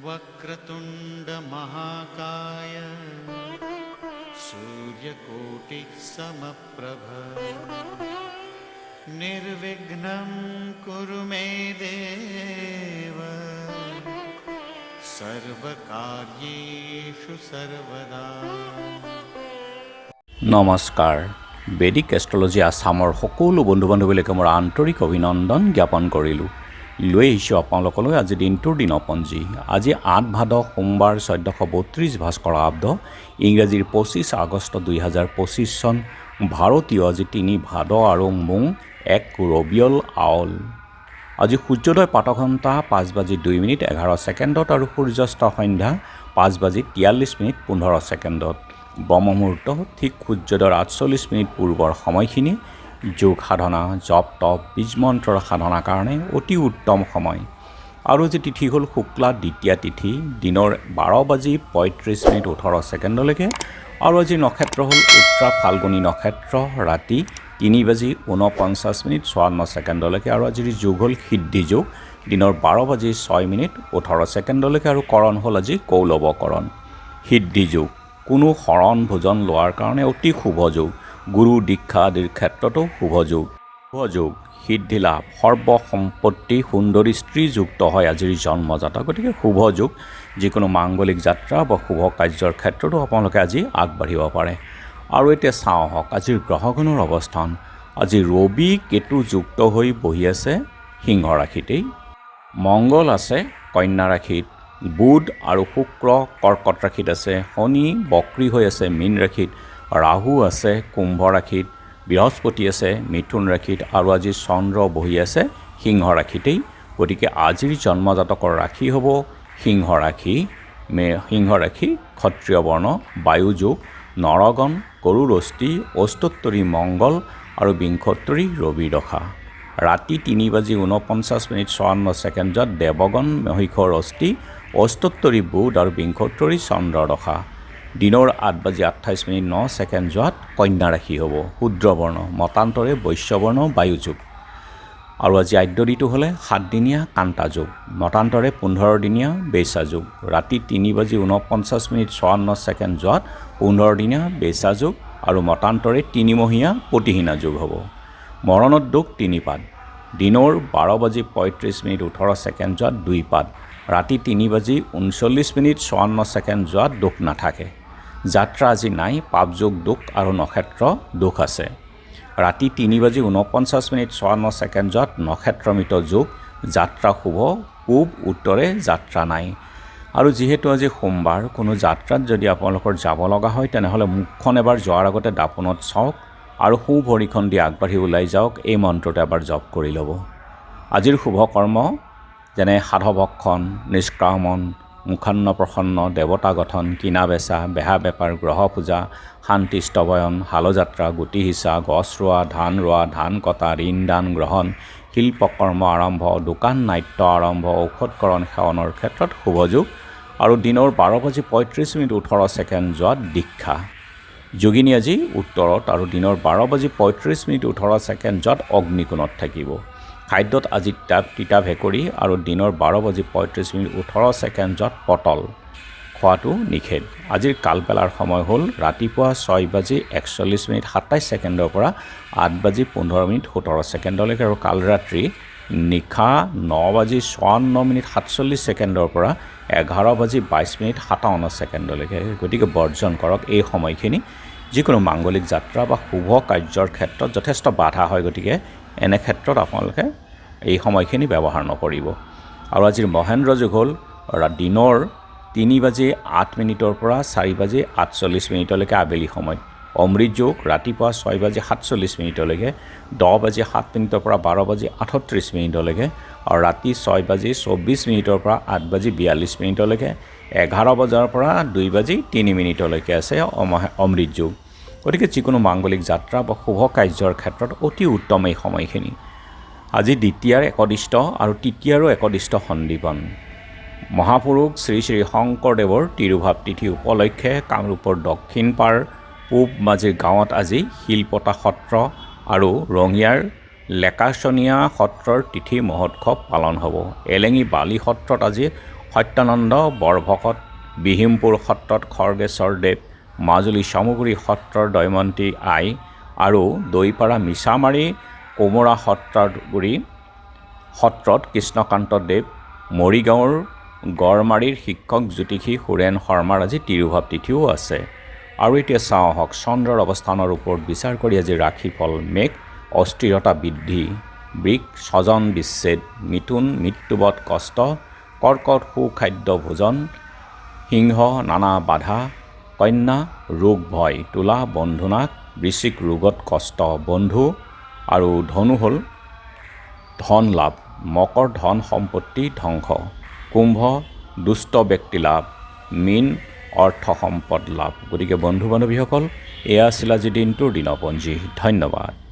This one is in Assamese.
वक्रतुंड महाकाय सूर्यकोटि समप्रभ निर्विघ्नं कुरु मे देव सर्वकार्येषु सर्वदा। নমস্কাৰ। বেদিক এষ্ট্ৰলজি আছামৰ সকলো বন্ধু বান্ধৱীলৈকে মোৰ আন্তৰিক অভিনন্দন জ্ঞাপন কৰিলোঁ। লৈ আহিছোঁ আপোনালোকলৈ আজি দিনটোৰ দিনপঞ্জী। আজি ৮ ভাদ সোমবাৰ ১৪৩২ ভাস্কৰ আব্দ ইংৰাজীৰ ২৫ আগষ্ট ২০২৫ চন। ভাৰতীয় আজি ৩ ভাদ আৰু মোং ১ ৰবিয়ল আউল। আজি সূৰ্যোদয় প্ৰাতঃঘণ্টা ৫:২:১১ আৰু সূৰ্যাস্ত সন্ধ্যা ৫:৪৩:১৫। ব্ৰহ্মমুহূৰ্ত ঠিক সূৰ্যোদয়ৰ ৪৮ পূৰ্বৰ সময়খিনি যোগ সাধনা, জপ তপ, বীজ মন্ত্ৰৰ সাধনাৰ কাৰণে অতি উত্তম সময়। আৰু আজি তিথি হ'ল শুক্লা দ্বিতীয়া তিথি, দিনৰ ১২:৩৫:১৮ আৰু আজি নক্ষত্ৰ হ'ল উত্তৰা ফাল্গুনী নক্ষত্ৰ, ৰাতি ৩:৪৯:৫৪ আৰু আজিৰ যোগ হ'ল সিদ্ধি যোগ, দিনৰ ১২:০৬:১৮ আৰু কৰণ হ'ল আজি কৌলৱকৰণ। সিদ্ধি যোগ কোনো শৰণ ভোজন লোৱাৰ কাৰণে অতি শুভ যোগ। গুৰু দীক্ষা আদিৰ ক্ষেত্ৰতো শুভ যোগ। সিদ্ধি লাভ, সৰ্বসম্পত্তি, সুন্দৰী স্ত্ৰীযুক্ত হয় আজিৰ জন্মজাতক। গতিকে শুভ যোগ। যিকোনো মাংগলিক যাত্ৰা বা শুভ কাৰ্যৰ ক্ষেত্ৰতো আপোনালোকে আজি আগবাঢ়িব পাৰে। আৰু এতিয়া চাওঁ হওক আজিৰ গ্ৰহগণৰ অৱস্থান। আজি ৰবি কেতু যুক্ত হৈ বহি আছে সিংহ ৰাশিতেই, মংগল আছে কন্যা ৰাশিত, বুধ আৰু শুক্ৰ কৰ্কট ৰাশিত আছে, শনি বক্ৰী হৈ আছে মীন ৰাশিত, ৰাহু আছে কুম্ভ ৰাশিত, বৃহস্পতি আছে মিথুন ৰাশিত আৰু আজি চন্দ্ৰ বহি আছে সিংহ ৰাশিতেই। গতিকে আজিৰ জন্মজাতকৰ ৰাশি হ'ব সিংহ ৰাশি। ক্ষত্ৰিয় বৰ্ণ, বায়ু যোগ, নৰগণ, গৰুৰ অস্থি, অষ্টোত্তৰী মংগল আৰু বিংশোত্তৰী ৰবি দশা। ৰাতি ৩:৪৯:৫৪ দেৱগণ, মহিষৰ অস্থি, অষ্টোত্তৰী বুধ আৰু বিংশোত্তৰী চন্দ্ৰ দশা। দিনৰ ৮:২৮:০৯ কন্যা ৰাশি হ'ব। শূদ্ৰবৰ্ণ, মতান্তৰে বৈশ্যবৰ্ণ, বায়ু যোগ। আৰু আজি আদ্য ঋতু হ'লে ৭ দিনীয়া কান্তা যোগ, মতান্তৰে ১৫ দিনীয়া বেচা যোগ। ৰাতি ৩:৪৯:৫৪ ১৫ দিনীয়া বেচা যোগ আৰু মতান্তৰে ৩ মহীয়া প্ৰতিহীনা যোগ হ'ব। মৰণত দোষ ৩ পাদ, দিনৰ ১২:৩৫:১৮ ২ পাদ, ৰাতি ৩:৩৯:৫৪ দোষ নাথাকে। যাত্ৰা আজি নাই, পাপযোগ দোষ আৰু নক্ষত্ৰ দোষ আছে। ৰাতি ৩:৪৯:৫৪ নক্ষত্ৰমিত যোগ, যাত্ৰা শুভ, পূব উত্তৰে যাত্ৰা নাই। আৰু যিহেতু আজি সোমবাৰ, কোনো যাত্ৰাত যদি আপোনালোকৰ যাব লগা হয় তেনেহ'লে মুখখন এবাৰ যোৱাৰ আগতে দাপোনত চাওক আৰু সোঁ ভৰিখন দি আগবাঢ়ি ওলাই যাওক। এই মন্ত্ৰটো এবাৰ জপ কৰি ল'ব। আজিৰ শুভ কৰ্ম যেনে সাধভক্ষণ, নিষ্ক্ৰামণ, মুখান্ন প্ৰসন্ন, দেৱতা গঠন, কিনা বেচা, বেহা বেপাৰ, গ্ৰহ পূজা, শান্তি স্তবয়ন, হালযাত্ৰা, গুটি সিঁচা, গছ ৰোৱা, ধান কটা, ঋণ দান গ্ৰহণ, শিল্পকৰ্ম আৰম্ভ, দোকান নাট্য আৰম্ভ, ঔষধকৰণ সেৱনৰ ক্ষেত্ৰত শুভ যোগ। আৰু দিনৰ ১২:৩৫:১৮ দীক্ষা। যোগিনী আজি উত্তৰত আৰু দিনৰ ১২:৩৫:১৮ অগ্নিকোণত থাকিব। খাদ্যত আজি তিতা ভেকুৰী আৰু দিনৰ ১২:৩৫:১৮ পটল খোৱাটো নিষেধ। আজিৰ কালবেলাৰ সময় হ'ল ৰাতিপুৱা ৬:৪১:২৭ পৰা ৮:১৫:১৭ আৰু কালৰাত্ৰি নিশা ৯:৫৪:৪৭ পৰা ১১:২২:৫৭। গতিকে বৰ্জন কৰক এই সময়খিনি। যিকোনো মাংগলিক যাত্ৰা বা শুভ কাৰ্যৰ ক্ষেত্ৰত যথেষ্ট বাধা হয়, গতিকে এনে ক্ষেত্ৰত আপোনালোকে এই সময়খিনি ব্যৱহাৰ নকৰিব। আৰু আজিৰ মহেন্দ্ৰ যোগ হ'ল দিনৰ ৩:০৮ পৰা ৪:৪৮ আবেলি সময়ত। অমৃত যোগ ৰাতিপুৱা ৬:৪৭ ১০:০৭ পৰা ১২:৩৮ আৰু ৰাতি ৬:২৪ পৰা ৮:৪২ ১১ বজাৰ পৰা 2:03 আছে অমৃত যোগ। গতিকে যিকোনো মাংগলিক যাত্ৰা বা শুভ কাৰ্যৰ ক্ষেত্ৰত অতি উত্তম এই সময়খিনি। আজি দ্বিতীয়াৰ একদিষ্ট আৰু তৃতীয়াৰো একদিষ্ট সন্দীপন। মহাপুৰুষ শ্ৰী শ্ৰী শংকৰদেৱৰ তিৰুভাৱ তিথি উপলক্ষে কামৰূপৰ দক্ষিণ পাৰ পূব মাজিৰ গাঁৱত আজি শিলপতা সত্ৰ আৰু ৰঙিয়াৰ লেকাচনীয়া সত্ৰৰ তিথি মহোৎসৱ পালন হ'ব। এলেঙি বালি সত্ৰত আজি সত্যানন্দ বৰভকত, বিহিমপুৰ সত্ৰত খৰ্গেশ্বৰ দেৱ, মাজুলী চামগুৰি সত্ৰৰ দময়ন্তী আই আৰু দৈপাৰা মিছামাৰী কোমৰা সত্ৰত কৃষ্ণকান্ত দেৱ, মৰিগাঁৱৰ গড়মাৰীৰ শিক্ষক জ্যোতিষী সুৰেণ শৰ্মাৰ আজি তিৰুভাৱ তিথিও আছে। আৰু এতিয়া চাওঁ আহক চন্দ্ৰৰ অৱস্থানৰ ওপৰত বিচাৰ কৰি আজি ৰাশিফল। মেঘ অস্থিৰতা বৃদ্ধি, বৃষ স্বজন বিচ্ছেদ, মিথুন মৃত্যুবধ কষ্ট, কৰ্কট সুখাদ্য ভোজন, সিংহ নানা বাধা, কন্যা ৰোগ ভয়, তুলা বন্ধুনাশ, বৃশ্চিক ৰোগত কষ্ট বন্ধু আৰু ধনু হ'ল ধন লাভ, মকৰ ধন সম্পত্তি ধ্বংস, কুম্ভ দুষ্ট ব্যক্তি লাভ, মীন অৰ্থ সম্পদ লাভ। গতিকে বন্ধু বান্ধৱীসকল, এয়া আছিল আজি দিনটোৰ দিনপঞ্জী। ধন্যবাদ।